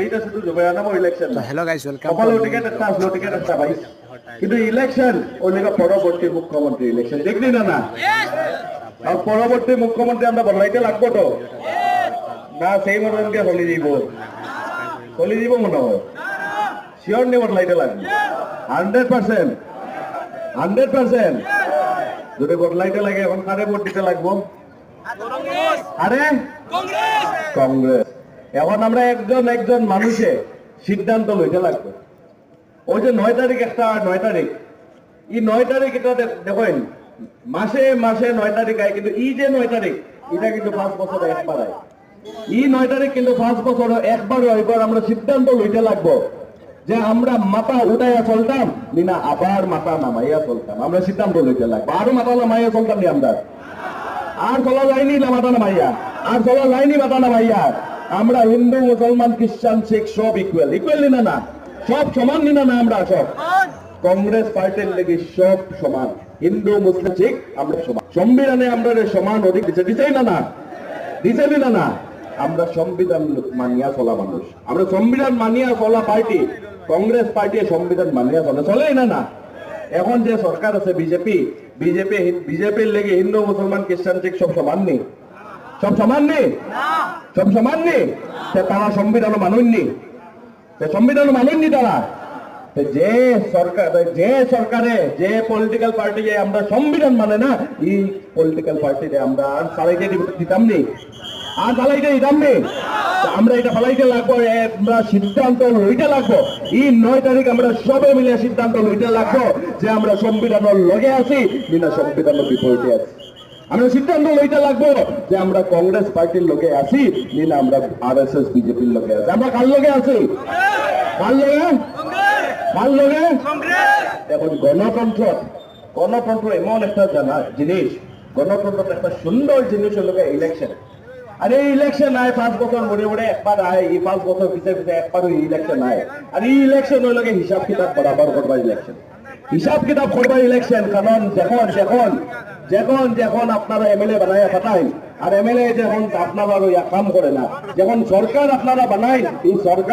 এইটা শুধু জবাই নাম ইলেকশন না। হ্যালো গাইস, ওয়েলকাম সকালে টিকেট একটা আসলো, টিকেট একটা ভাই, কিন্তু ইলেকশন ওই লেগে পরবর্তী মুখ্যমন্ত্রী ইলেকশন দেখলি না না। আর পরবর্তী মুখ্যমন্ত্রী আমরা বদলাইতে লাগবো তো না, সেই মতন দিয়ে চলি দিব মনে হয়, শিওর নিয়ে বদলাইতে লাগবে 100%। যদি বদলাইতে লাগে এখন কারে ভোট দিতে লাগবো? আরে কংগ্রেস। এখন আমরা একজন মানুষে সিদ্ধান্ত লইতে লাগবে। ওই যে 9 তারিখ একটা 9 তারিখ, এই 9 তারিখ এটা দেখেন মাসে 9 তারিখ আয়, কিন্তু এই যে 9 তারিখ এটা কিন্তু 5 বছরে একবার আয়। এই 9 তারিখ কিন্তু 5 বছরে একবার এবার আমরা সিদ্ধান্ত লইতে লাগবো যে আমরা মাথা উঠাইয়া চলতাম না আবার মাথা নামাইয়া চলতাম। আমরা সিদ্ধান্ত লইতে লাগবো। আরো মাথা নামাইয়া চলতাম নি আমরা, আর চলা যায়নি মাথা নামাইয়া, আর চলা যায়নি মাথা নামাইয়া। আমরা হিন্দু মুসলমান খ্রিস্টান শিখ সব ইকুয়াল না না, সব সমান না না। আমরা সব কংগ্রেস পার্টির লেগে সব সমান, হিন্দু মুসলিম শিখ আমরা সমান। সংবিধানে আমরা সমান অধিক দিছে না না, দিছে না না। আমরা সংবিধান মানিয়া চলা মানুষ, আমরা সংবিধান মানিয়া চলা পার্টি। কংগ্রেস পার্টি সংবিধান মানিয়া চলেই না না। এখন যে সরকার আছে বিজেপির লেগে হিন্দু মুসলমান খ্রিস্টান শিখ সব সমান নেই, সব সমান নেই। তারা সংবিধান মানেননি, তারা যে সরকারে যে পলিটিক্যাল পার্টি আমরা সংবিধান মানে না, এই পলিটিক্যাল পার্টিতে আমরা আর চালাইতে দিতাম নি, আমরা এটা ফলাইতে লাগবো। আমরা সিদ্ধান্ত লইতে লাগবো এই 9 তারিখ আমরা সবে মিলে সিদ্ধান্ত লইতে লাগবো যে আমরা সংবিধানের লগে আছি না সংবিধানের বিপরীতে আছি। আমরা সিদ্ধান্ত লইতে লাগবো যে আমরা কংগ্রেস পার্টির লগে আছি না আমরা RSS বিজেপির লগে আছি। আমরা কার লগে আছি? কার লগে? এখন গণতন্ত্র এমন একটা জিনিস, গণতন্ত্র একটা সুন্দর জিনিস হলো ইলেকশন। আর এই ইলেকশন আয় 5 বছর মোড়ে একবার আয়, এই 5 বছর পিছিয়ে একবার ইলেকশন আয়। আর এই ইলেকশন হইল হিসাব কিতাব বরাবর করবার ইলেকশন, ইলেকশন। কারণ যখন আপনারা MLA বানায় পাঠায়, আর MLA যখন আপনারা কাম করে না, যখন সরকার আপনারা বানায়, এই সরকার